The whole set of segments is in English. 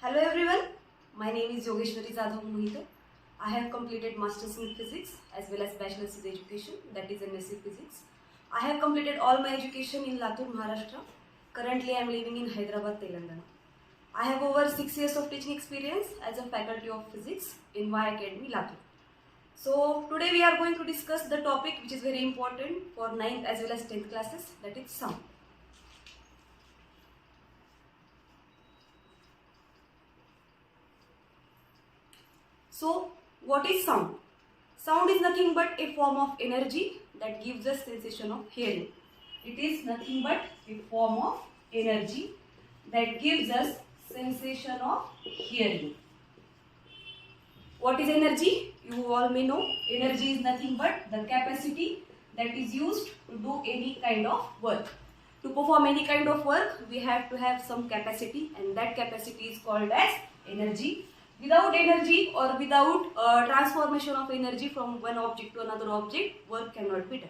Hello everyone, my name is Yogeshwari Jadhav Mohite. I have completed Masters in Physics as well as Bachelor's in Education, that is MSc Physics. I have completed all my education in Latur, Maharashtra. Currently I am living in Hyderabad, Telangana. I have over 6 years of teaching experience as a faculty of physics in Y Academy, Latur. So today we are going to discuss the topic which is very important for 9th as well as 10th classes, that is sound. So, what is sound? Sound is nothing but a form of energy that gives us sensation of hearing. It is nothing but a form of energy that gives us sensation of hearing. What is energy? You all may know. Energy is nothing but the capacity that is used to do any kind of work. To perform any kind of work, we have to have some capacity, and that capacity is called as energy. Without energy or without transformation of energy from one object to another object, work cannot be done.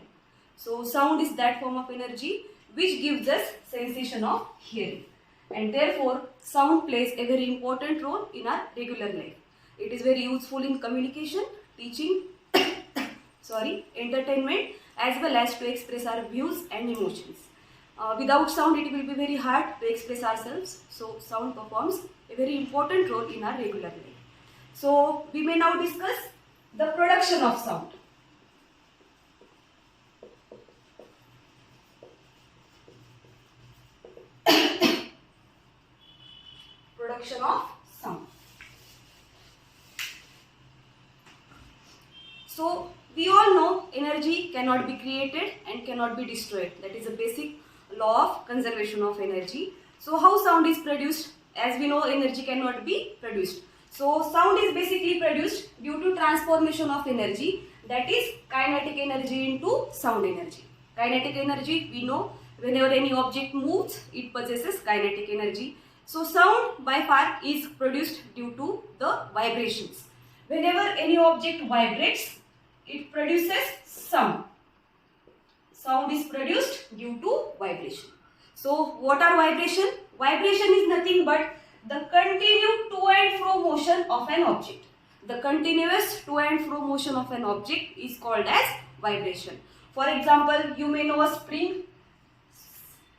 So sound is that form of energy which gives us sensation of hearing. And therefore, sound plays a very important role in our regular life. It is very useful in communication, teaching, entertainment, as well as to express our views and emotions. Without sound, it will be very hard to express ourselves. So sound performs a very important role in our regular life. So we may now discuss the production of sound. Production of sound. So we all know energy cannot be created and cannot be destroyed. That is a basic law of conservation of energy. So how sound is produced? As we know, energy cannot be produced. So sound is basically produced due to transformation of energy, that is kinetic energy into sound energy. Kinetic energy, we know, whenever any object moves, it possesses kinetic energy. So sound by far is produced due to the vibrations. Whenever any object vibrates, it produces sound. Sound is produced due to vibration. So what are vibration? Vibration is nothing but the continued to and fro motion of an object. The continuous to and fro motion of an object is called as vibration. For example, you may know a spring.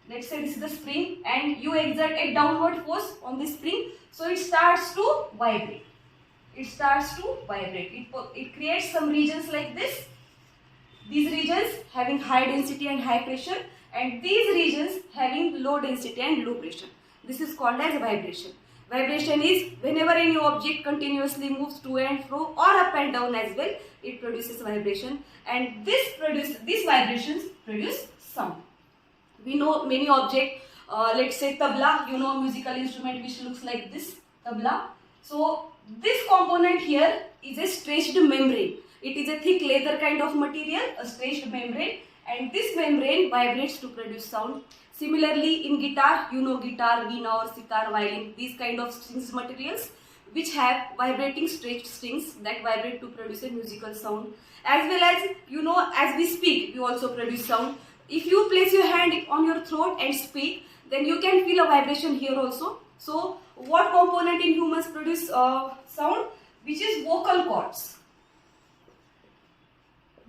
Let's say this is the spring and you exert a downward force on this spring. So it starts to vibrate. It starts to vibrate. It creates some regions like this. These regions having high density and high pressure, and these regions having low density and low pressure. This is called as vibration. Vibration is whenever any object continuously moves to and fro or up and down as well, it produces vibration, and these vibrations produce sound. We know many objects, let's say tabla, you know, musical instrument which looks like this, tabla. So this component here is a stretched membrane. It is a thick leather kind of material, a stretched membrane, and this membrane vibrates to produce sound. Similarly, in guitar, you know guitar, veena or sitar, violin, these kind of strings materials which have vibrating stretched strings that vibrate to produce a musical sound. As well as, you know, as we speak, we also produce sound. If you place your hand on your throat and speak, then you can feel a vibration here also. So, what component in humans produce sound? Which is vocal cords.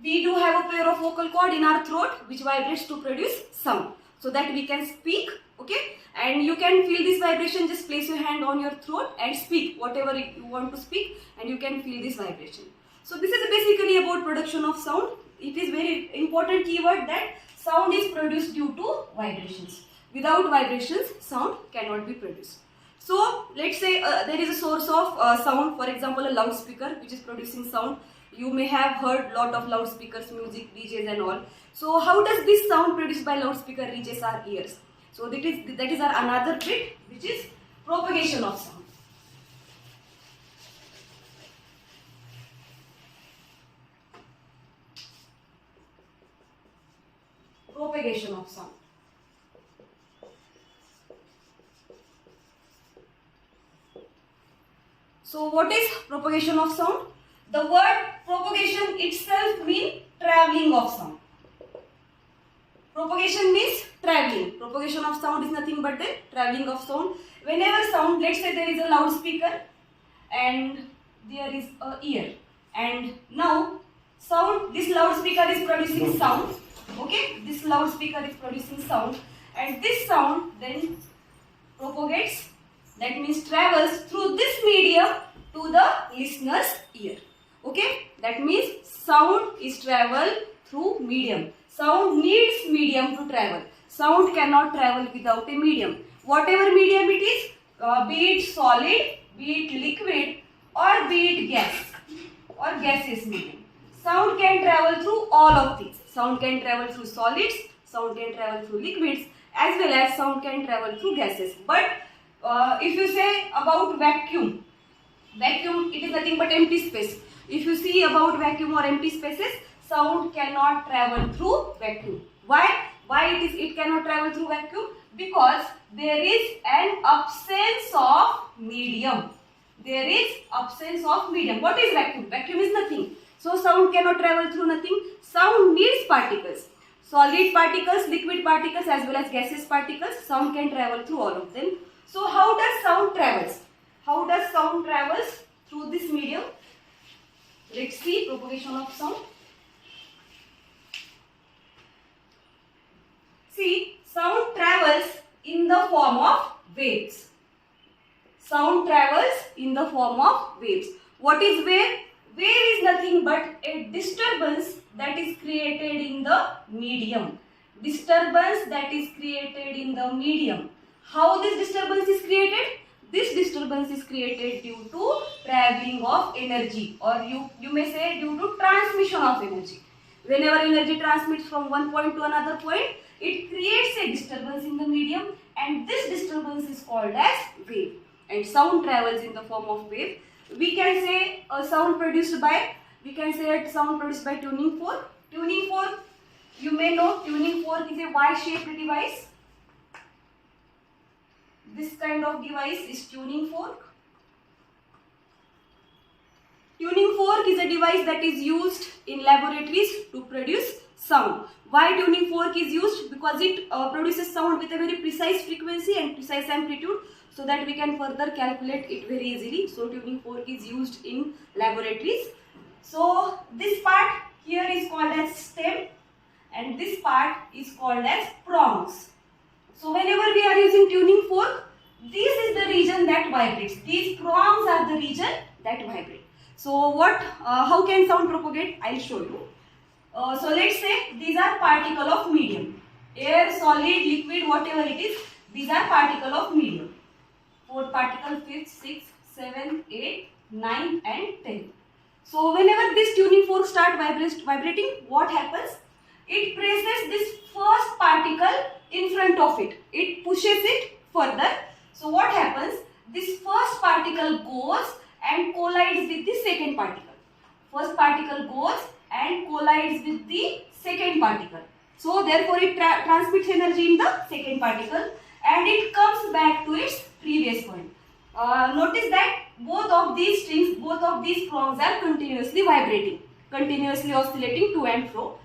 We do have a pair of vocal cord in our throat which vibrates to produce sound, so that we can speak, okay? And you can feel this vibration, just place your hand on your throat and speak whatever you want to speak, and you can feel this vibration. So this is basically about production of sound. It is very important keyword that sound is produced due to vibrations. Without vibrations, sound cannot be produced. So let's say there is a source of sound, for example a loudspeaker which is producing sound. You may have heard lot of loudspeakers, music, DJs and all. So how does this sound produced by loudspeaker reaches our ears? So that is our another bit, which is propagation of sound. Propagation of sound. So what is propagation of sound? The word propagation itself means traveling of sound. Propagation means traveling. Propagation of sound is nothing but the traveling of sound. Whenever sound, let's say there is a loudspeaker and there is a ear, and now sound, this loudspeaker is producing sound. Okay, this loudspeaker is producing sound, and this sound then propagates, that means travels through this medium to the listener's ear. Okay, that means sound is travel through medium. Sound needs medium to travel. Sound cannot travel without a medium. Whatever medium it is, be it solid, be it liquid, or be it gas or gaseous medium. Sound can travel through all of these. Sound can travel through solids, sound can travel through liquids, as well as sound can travel through gases. But if you say about vacuum, it is nothing but empty space. If you see about vacuum or empty spaces, sound cannot travel through vacuum. Why? It cannot travel through vacuum? Because there is an absence of medium. There is absence of medium. What is vacuum? Vacuum is nothing. So sound cannot travel through nothing. Sound needs particles. Solid particles, liquid particles, as well as gaseous particles. Sound can travel through all of them. So how does sound travels? How does sound travels through this medium? Let's see propagation of sound. See, sound travels in the form of waves. Sound travels in the form of waves. What is wave? Wave is nothing but a disturbance that is created in the medium. Disturbance that is created in the medium. How this disturbance is created? This disturbance is created due to traveling of energy, or you may say due to transmission of energy. Whenever energy transmits from one point to another point, it creates a disturbance in the medium, and this disturbance is called as wave. And sound travels in the form of wave. We can say a sound produced by, tuning fork. Tuning fork, you may know, tuning fork is a Y-shaped device. This kind of device is tuning fork. Tuning fork is a device that is used in laboratories to produce sound. Why tuning fork is used? Because it produces sound with a very precise frequency and precise amplitude, so that we can further calculate it very easily. So tuning fork is used in laboratories. So this part here is called as stem, and this part is called as prongs. So whenever we are using tuning fork, this is the region that vibrates. These prongs are the region that vibrate. So how can sound propagate? I'll show you. So let's say these are particle of medium. Air, solid, liquid, whatever it is, these are particle of medium. 4th particle, 5th, 6th, 7th, 8th, 9th and 10th. So whenever this tuning fork start vibrating, what happens? It presses this first particle in front of it. It pushes it further. So what happens? This first particle goes and collides with the second particle. First particle goes and collides with the second particle. So therefore it transmits energy in the second particle, and it comes back to its previous point. Notice that both of these strings, both of these prongs are continuously vibrating, continuously oscillating to and fro.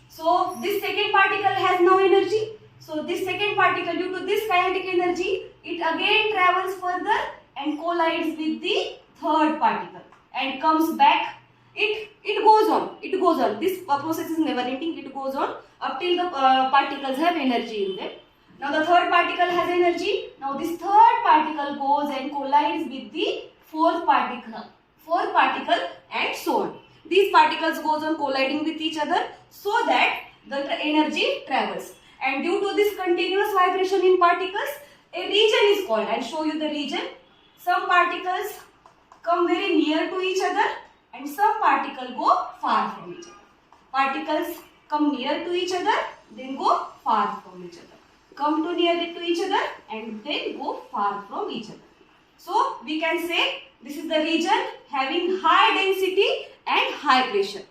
So this second particle has no energy. So this second particle, due to this kinetic energy, it again travels further and collides with the third particle and comes back. It goes on. This process is never ending. It goes on up till the particles have energy in them. Now the third particle has energy. Now this third particle goes and collides with the fourth particle and so on. These particles goes on colliding with each other so that the energy travels. And due to this continuous vibration in particles, a region is called. I'll show you the region. Some particles come very near to each other and some particles go far from each other. Particles come near to each other, then go far from each other. Come to near to each other and then go far from each other. So we can say this is the region having high density and high pressure.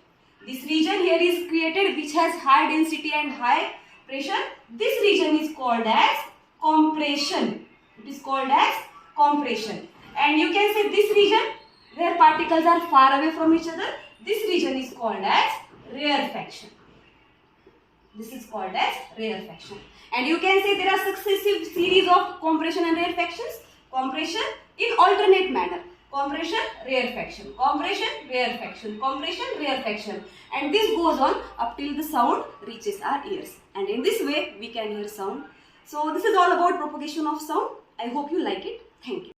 This region here is created which has high density and high pressure. This region is called as compression. It is called as compression. And you can say this region where particles are far away from each other, this region is called as rarefaction. This is called as rarefaction. And you can say there are successive series of compression and rarefactions. compression in alternate manner. Compression, rarefaction, compression, rarefaction, compression, rarefaction, and this goes on up till the sound reaches our ears. And in this way, we can hear sound. So this is all about propagation of sound. I hope you like it. Thank you.